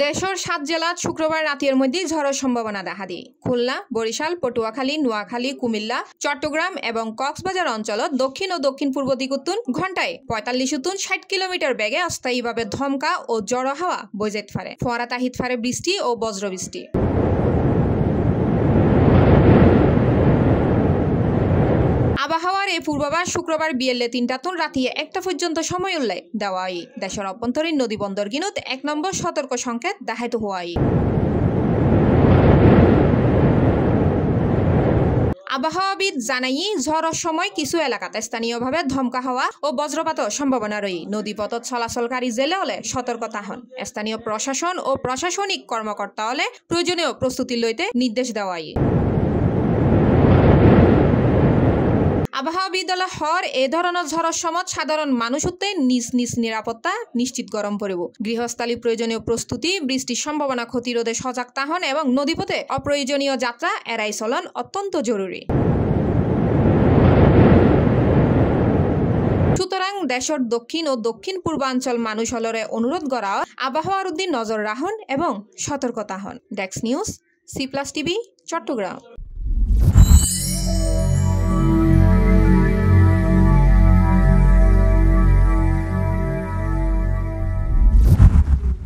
দেশের ৭ জেলাত শুক্রবার রাতের মধ্যে ঝড়ের সম্ভাবনা দেখা দিয়ে খুলনা, বরিশাল, পটুয়াখালী, নোয়াখালী, কুমিল্লা, চট্টগ্রাম এবং কক্সবাজার অঞ্চলত দক্ষিণ ও দক্ষিণ পূর্ব দিকুত্তুন ঘণ্টায় ৪৫-৬০ কিলোমিটার বেগে অস্থায়ীভাবে ধমকা ও জড়ো হাওয়া বয়ে যেতে পারে। ফোয়ারা তাহিত পারে বৃষ্টি ও বজ্রবৃষ্টি। আবহাওয়ার এই পূর্বাভাস শুক্রবার বিয়েলে ৩টাতুন রাতে ১টা পর্যন্ত সময় উল্লেখ দেওয়াই দেশের অভ্যন্তরীণ নদী বন্দর গিনুত ১ নম্বর সতর্ক সংকেত দেখাইতে হওয়াই। আবহাওয়াবিদ জানাই ঝড়ের সময় কিছু এলাকাতে স্থানীয়ভাবে ধমকা হওয়া ও বজ্রপাতের সম্ভাবনা রই। নদীপথত চলাচলকারী জেলে হলে সতর্কতা হন। স্থানীয় প্রশাসন ও প্রশাসনিক কর্মকর্তা হলে প্রয়োজনীয় প্রস্তুতি লইতে নির্দেশ দেওয়াই। আবহাওয়াবিদ হর এ ধরনের ঝড়ের সময় সাধারণ মানুষ হতে নিজ নিজ নিরাপত্তা নিশ্চিত গরম পড়ব। গৃহস্থালী প্রয়োজনীয় প্রস্তুতি, বৃষ্টির সম্ভাবনা ক্ষতিরোধে সজাগ তাহন এবং নদীপথে অপ্রয়োজনীয় যাত্রা এড়াই চলন অত্যন্ত জরুরি। সুতরাং দেশের দক্ষিণ ও দক্ষিণ পূর্বাঞ্চল মানুষ হলরে অনুরোধ করা আবহাওয়ার উদ্দিন নজর রাখুন এবং সতর্কতা হন। Desk news, C+ TV, Chittagong.